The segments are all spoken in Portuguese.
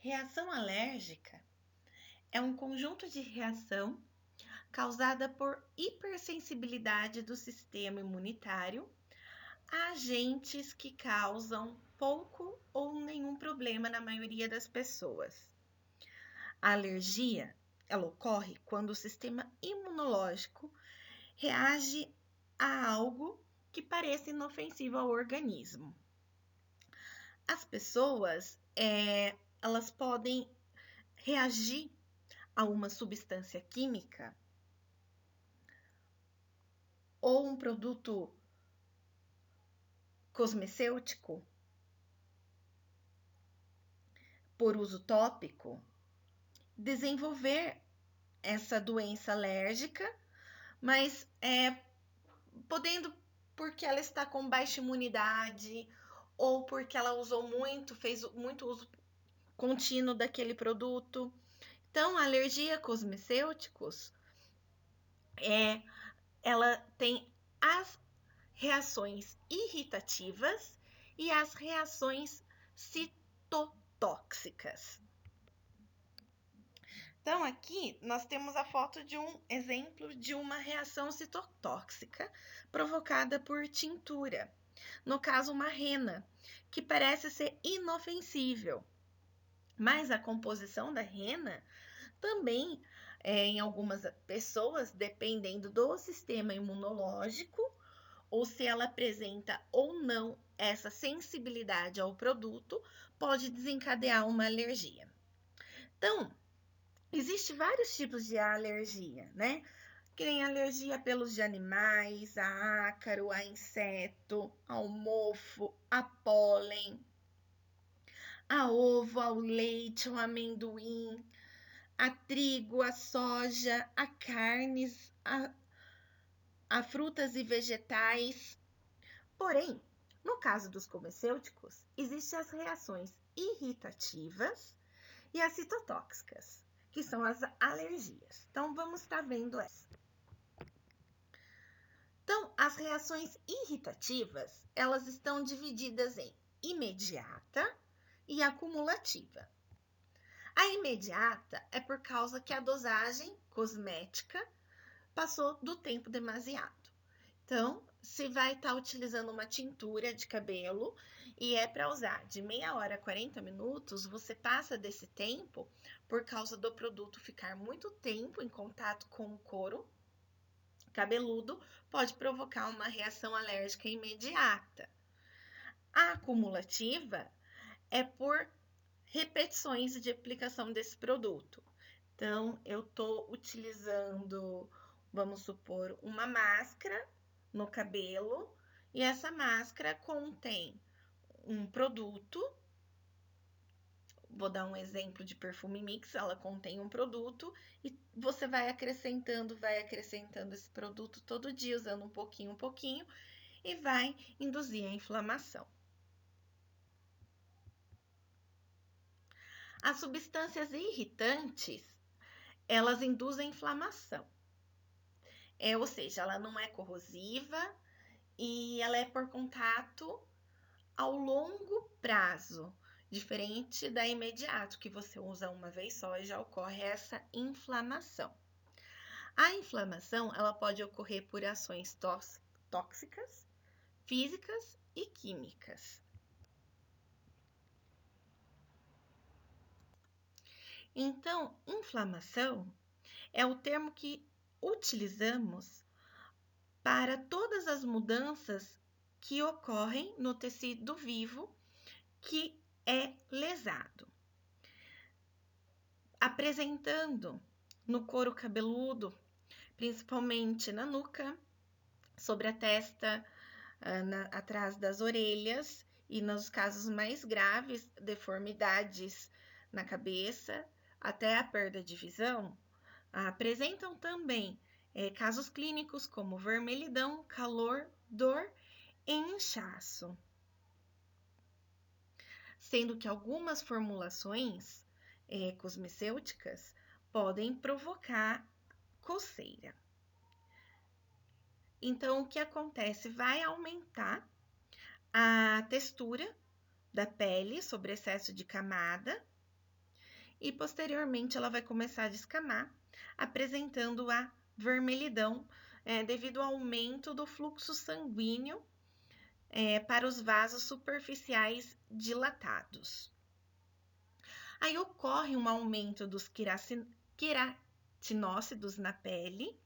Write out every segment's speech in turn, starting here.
Reação alérgica é um conjunto de reação causada por hipersensibilidade do sistema imunitário a agentes que causam pouco ou nenhum problema na maioria das pessoas. A alergia, ela ocorre quando o sistema imunológico reage a algo que pareça inofensivo ao organismo. As pessoas, elas podem reagir a uma substância química ou um produto cosmecêutico por uso tópico, desenvolver essa doença alérgica, mas podendo porque ela está com baixa imunidade ou porque ela fez muito uso contínuo daquele produto. Então, a alergia a cosmecêuticos ela tem as reações irritativas e as reações citotóxicas. Então, aqui nós temos a foto de um exemplo de uma reação citotóxica provocada por tintura. No caso, uma rena, que parece ser inofensível, mas a composição da rena também, em algumas pessoas, dependendo do sistema imunológico, ou se ela apresenta ou não essa sensibilidade ao produto, pode desencadear uma alergia. Então, existem vários tipos de alergia, né? Que nem alergia a pelos de animais, a ácaro, a inseto, ao mofo, a pólen, a ovo, ao leite, ao amendoim, a trigo, a soja, a carnes, a frutas e vegetais. Porém, no caso dos comecêuticos, existem as reações irritativas e as citotóxicas, que são as alergias. Então, vamos estar vendo essa. Então, as reações irritativas, elas estão divididas em imediata e acumulativa. A imediata é por causa que a dosagem cosmética passou do tempo demasiado. Então, se vai estar utilizando uma tintura de cabelo e é para usar de meia hora a 40 minutos, você passa desse tempo por causa do produto ficar muito tempo em contato com o couro cabeludo, pode provocar uma reação alérgica imediata. A acumulativa é por repetições de aplicação desse produto. Então, eu estou utilizando, vamos supor, uma máscara no cabelo e essa máscara contém um produto. Vou dar um exemplo de perfume mix, ela contém um produto e você vai acrescentando esse produto todo dia, usando um pouquinho, e vai induzir a inflamação. As substâncias irritantes, elas induzem inflamação. Ou seja, ela não é corrosiva e ela é por contato ao longo prazo, diferente da imediato, que você usa uma vez só e já ocorre essa inflamação. A inflamação, ela pode ocorrer por ações tóxicas, físicas e químicas. Então, inflamação é o termo que utilizamos para todas as mudanças que ocorrem no tecido vivo que é lesado, apresentando no couro cabeludo, principalmente na nuca, sobre a testa, atrás das orelhas e, nos casos mais graves, deformidades na cabeça, até a perda de visão, apresentam também casos clínicos como vermelhidão, calor, dor e inchaço. Sendo que algumas formulações cosmecêuticas podem provocar coceira. Então, o que acontece? Vai aumentar a textura da pele sobre excesso de camada e posteriormente ela vai começar a descamar, apresentando a vermelhidão devido ao aumento do fluxo sanguíneo para os vasos superficiais dilatados. Aí ocorre um aumento dos queratinócitos na pele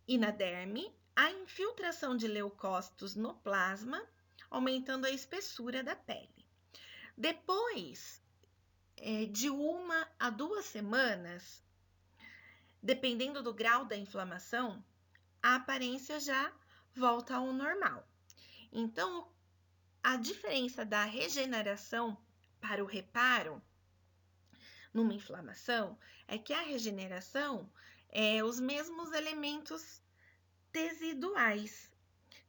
e na derme, a infiltração de leucócitos no plasma, aumentando a espessura da pele. Depois de 1 a 2 semanas, dependendo do grau da inflamação, a aparência já volta ao normal. Então, a diferença da regeneração para o reparo numa inflamação é que a regeneração é os mesmos elementos teciduais.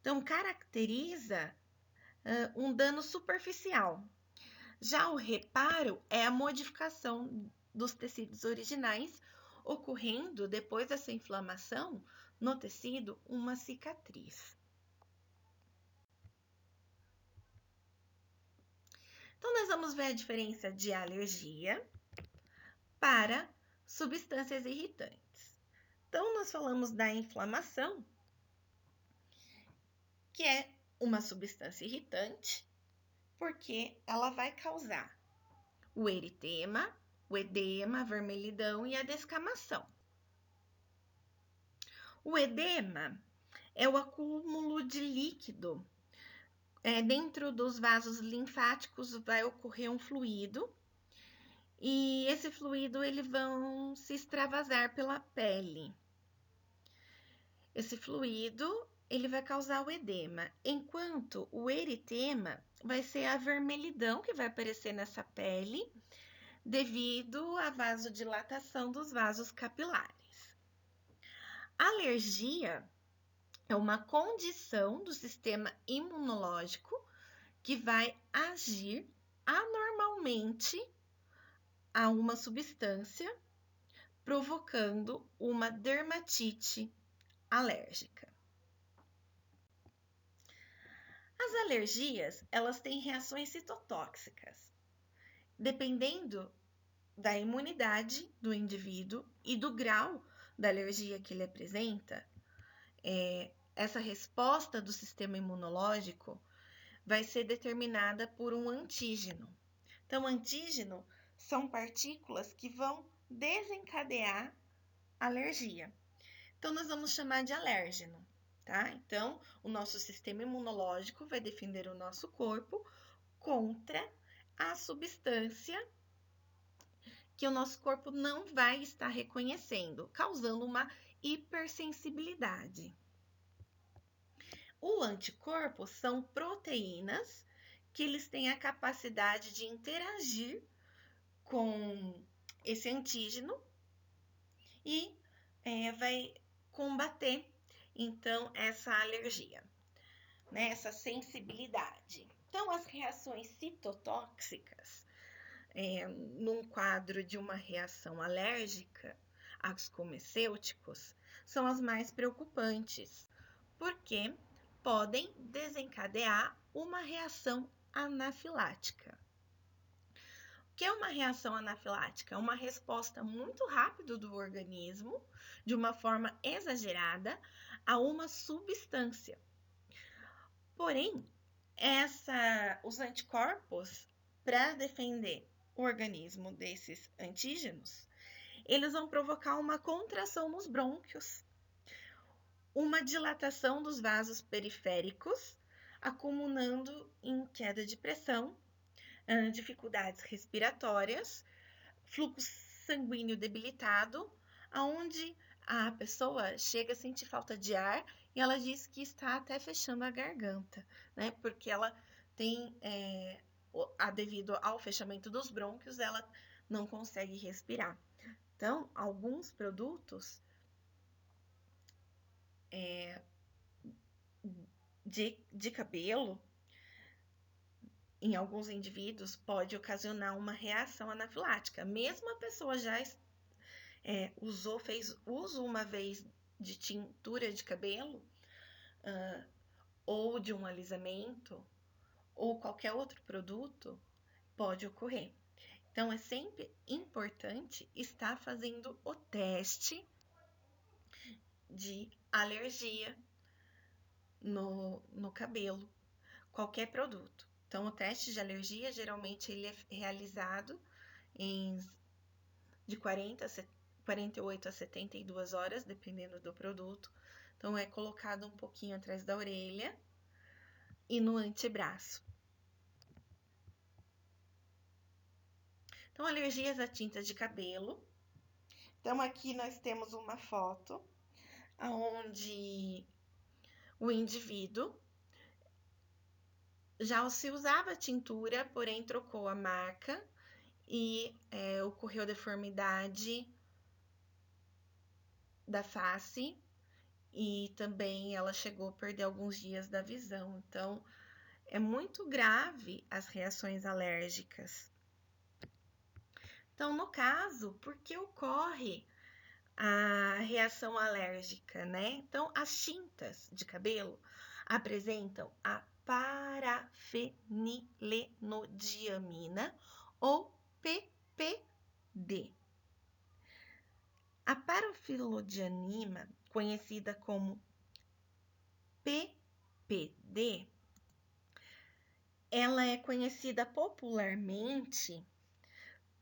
Então, caracteriza um dano superficial. Já o reparo é a modificação dos tecidos originais, ocorrendo depois dessa inflamação no tecido uma cicatriz. Então, nós vamos ver a diferença de alergia para substâncias irritantes. Então, nós falamos da inflamação, que é uma substância irritante, porque ela vai causar o eritema, o edema, a vermelhidão e a descamação. O edema é o acúmulo de líquido. Dentro dos vasos linfáticos vai ocorrer um fluido e esse fluido ele vão se extravasar pela pele. Esse fluido ele vai causar o edema, enquanto o eritema vai ser a vermelhidão que vai aparecer nessa pele devido à vasodilatação dos vasos capilares. A alergia é uma condição do sistema imunológico que vai agir anormalmente a uma substância, provocando uma dermatite alérgica. As alergias, elas têm reações citotóxicas. Dependendo da imunidade do indivíduo e do grau da alergia que ele apresenta, essa resposta do sistema imunológico vai ser determinada por um antígeno. Então, antígeno são partículas que vão desencadear a alergia. Então, nós vamos chamar de alérgeno, tá? Então, o nosso sistema imunológico vai defender o nosso corpo contra a substância que o nosso corpo não vai estar reconhecendo, causando uma hipersensibilidade. O anticorpo são proteínas que eles têm a capacidade de interagir com esse antígeno e vai combater, então, essa alergia, né, essa sensibilidade. Então, as reações citotóxicas, num quadro de uma reação alérgica aos comecêuticos, são as mais preocupantes, porque podem desencadear uma reação anafilática. O que é uma reação anafilática? É uma resposta muito rápida do organismo, de uma forma exagerada, a uma substância. Porém, os anticorpos, para defender o organismo desses antígenos, eles vão provocar uma contração nos brônquios, uma dilatação dos vasos periféricos, acumulando em queda de pressão, dificuldades respiratórias, fluxo sanguíneo debilitado, onde a pessoa chega a sentir falta de ar e ela diz que está até fechando a garganta, né? Porque ela tem, devido ao fechamento dos brônquios, ela não consegue respirar. Então, alguns produtos de cabelo, em alguns indivíduos, pode ocasionar uma reação anafilática. Mesmo a pessoa já fez uso uma vez de tintura de cabelo, ou de um alisamento, ou qualquer outro produto, pode ocorrer. Então, é sempre importante estar fazendo o teste de alergia no cabelo, qualquer produto. Então, o teste de alergia, geralmente, ele é realizado de 48 a 72 horas, dependendo do produto. Então, é colocado um pouquinho atrás da orelha e no antebraço. Então, alergias a tintas de cabelo. Então, aqui nós temos uma foto onde o indivíduo já se usava tintura, porém trocou a marca e ocorreu deformidade da face e também ela chegou a perder alguns dias da visão. Então, é muito grave as reações alérgicas. Então, no caso, por que ocorre a reação alérgica, né? Então, as tintas de cabelo apresentam a parafenilenodiamina ou PPD. A parafenilodiamina, conhecida como PPD, ela é conhecida popularmente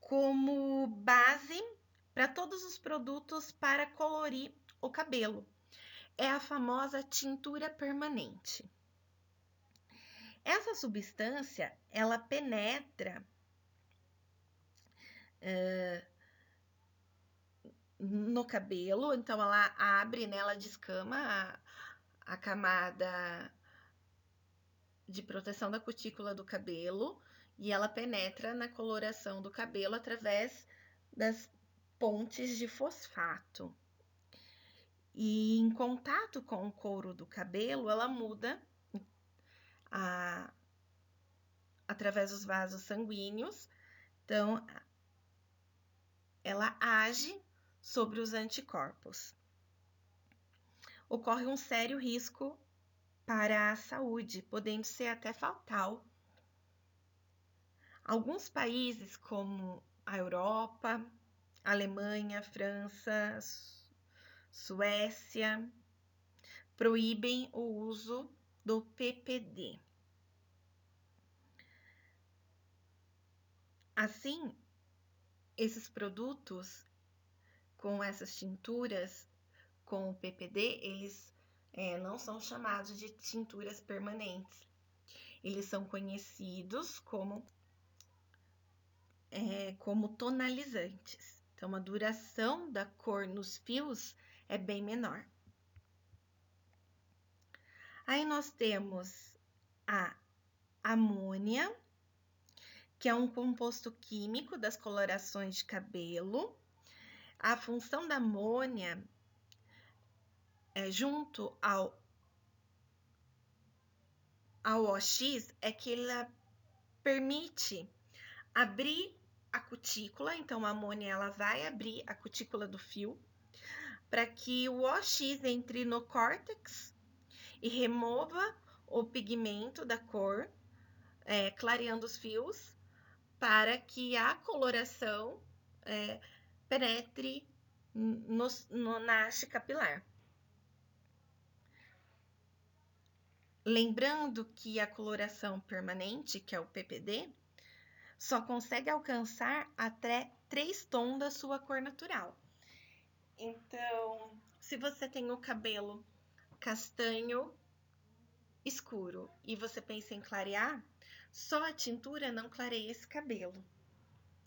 como base para todos os produtos para colorir o cabelo. É a famosa tintura permanente. Essa substância, ela penetra no cabelo, então ela abre, né, ela descama a camada de proteção da cutícula do cabelo e ela penetra na coloração do cabelo através das pontes de fosfato. E em contato com o couro do cabelo, ela muda através dos vasos sanguíneos. Então, ela age sobre os anticorpos. Ocorre um sério risco para a saúde, podendo ser até fatal. Alguns países, como a Europa, Alemanha, França, Suécia, proíbem o uso do PPD. Assim, esses produtos com essas tinturas com o PPD, eles não são chamados de tinturas permanentes. Eles são conhecidos como tonalizantes. Então, a duração da cor nos fios é bem menor. Aí nós temos a amônia, que é um composto químico das colorações de cabelo. A função da amônia, junto ao OX, é que ela permite abrir a cutícula. Então, a amônia ela vai abrir a cutícula do fio para que o OX entre no córtex e remova o pigmento da cor, clareando os fios, para que a coloração penetre na haste capilar. Lembrando que a coloração permanente, que é o PPD, só consegue alcançar até 3 tons da sua cor natural. Então, se você tem o cabelo castanho escuro e você pensa em clarear, só a tintura não clareia esse cabelo.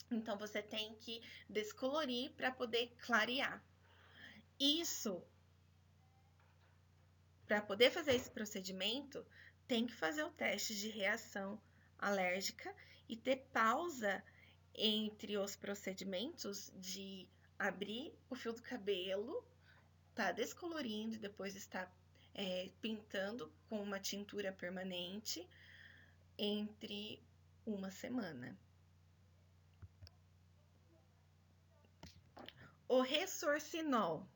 Então, você tem que descolorir para poder clarear. Isso, para poder fazer esse procedimento, tem que fazer o teste de reação alérgica e ter pausa entre os procedimentos de abrir o fio do cabelo, tá descolorindo e depois está pintando com uma tintura permanente entre uma semana. O Resorcinol.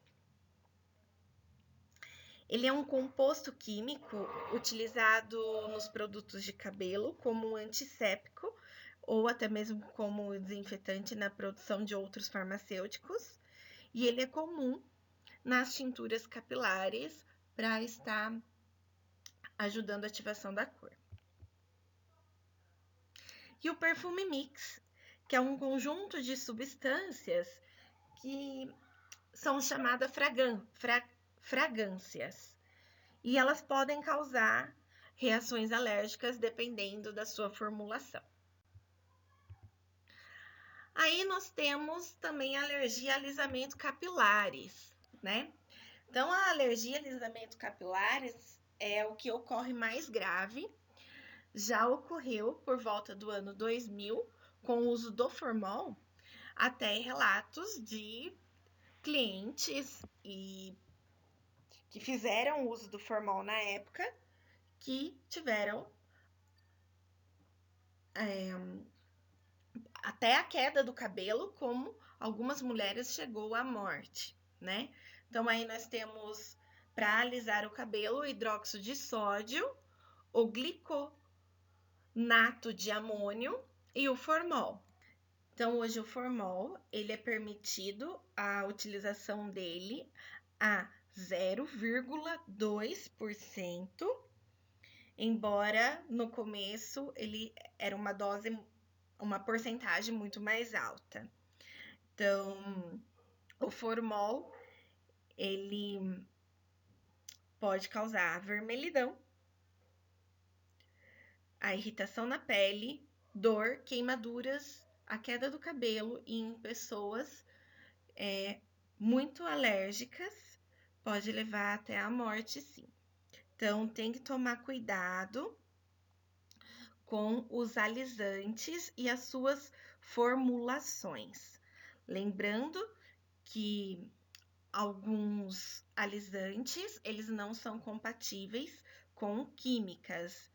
Ele é um composto químico utilizado nos produtos de cabelo como um antisséptico ou até mesmo como desinfetante na produção de outros farmacêuticos, e ele é comum nas tinturas capilares para estar ajudando a ativação da cor. E o perfume mix, que é um conjunto de substâncias que são chamadas fragrâncias, e elas podem causar reações alérgicas dependendo da sua formulação. Aí nós temos também a alergia a alisamento capilares, né? Então, a alergia a alisamento capilares é o que ocorre mais grave. Já ocorreu por volta do ano 2000, com o uso do formol, até relatos de clientes que fizeram uso do formol na época, que tiveram até a queda do cabelo, como algumas mulheres chegou à morte, né? Então aí nós temos, para alisar o cabelo, o hidróxido de sódio, o gliconato de amônio e o formol. Então hoje o formol, ele é permitido a utilização dele a 0,2%, embora no começo ele era uma porcentagem muito mais alta. Então, o formol, ele pode causar vermelhidão, a irritação na pele, dor, queimaduras, a queda do cabelo e em pessoas muito alérgicas, pode levar até a morte, sim. Então, tem que tomar cuidado com os alisantes e as suas formulações. Lembrando que alguns alisantes, eles não são compatíveis com químicas.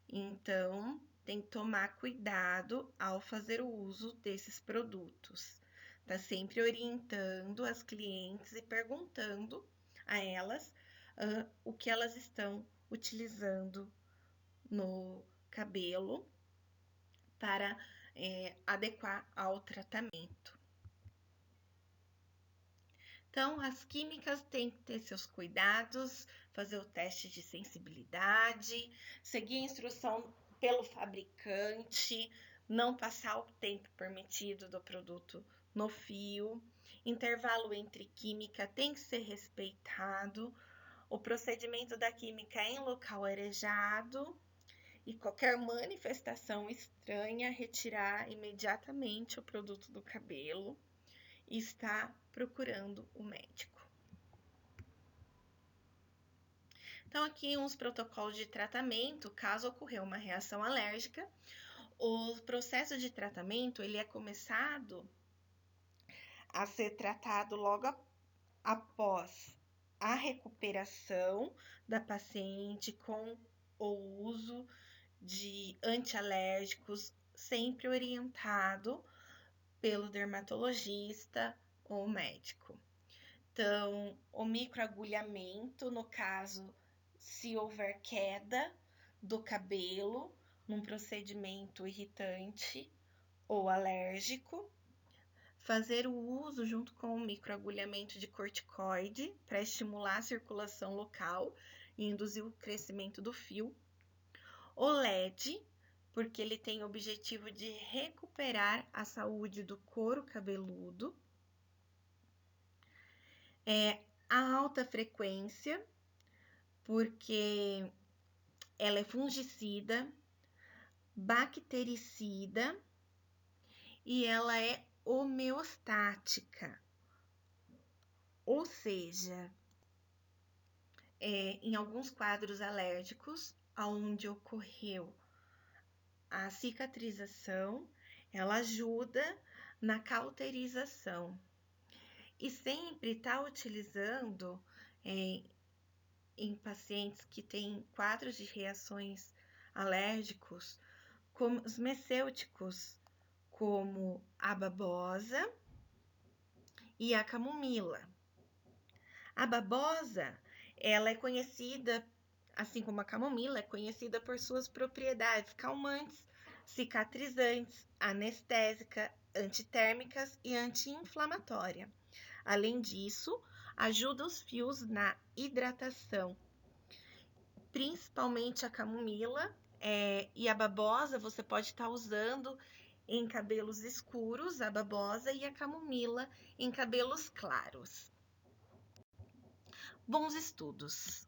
Então, tem que tomar cuidado ao fazer o uso desses produtos. Tá sempre orientando as clientes e perguntando a elas o que elas estão utilizando no cabelo para adequar ao tratamento. Então, as químicas têm que ter seus cuidados, fazer o teste de sensibilidade, seguir a instrução pelo fabricante, não passar o tempo permitido do produto no fio, intervalo entre química tem que ser respeitado, o procedimento da química em local arejado e qualquer manifestação estranha, retirar imediatamente o produto do cabelo e estar procurando o médico. Então, aqui uns protocolos de tratamento, caso ocorrer uma reação alérgica. O processo de tratamento, ele é começado a ser tratado logo após a recuperação da paciente com o uso de antialérgicos, sempre orientado pelo dermatologista ou médico. Então, o microagulhamento, no caso, se houver queda do cabelo, num procedimento irritante ou alérgico, fazer o uso junto com o microagulhamento de corticoide para estimular a circulação local e induzir o crescimento do fio. O LED, porque ele tem o objetivo de recuperar a saúde do couro cabeludo. A alta frequência, porque ela é fungicida, bactericida e ela é homeostática. Ou seja, em alguns quadros alérgicos, onde ocorreu a cicatrização, ela ajuda na cauterização. E sempre está utilizando em pacientes que têm quadros de reações alérgicos, como os mecêuticos, como a babosa e a camomila. A babosa, ela é conhecida, assim como a camomila, é conhecida por suas propriedades calmantes, cicatrizantes, anestésica, antitérmicas e anti-inflamatória. Além disso, ajuda os fios na hidratação, principalmente a camomila e a babosa. Você pode estar usando em cabelos escuros, a babosa, e a camomila em cabelos claros. Bons estudos!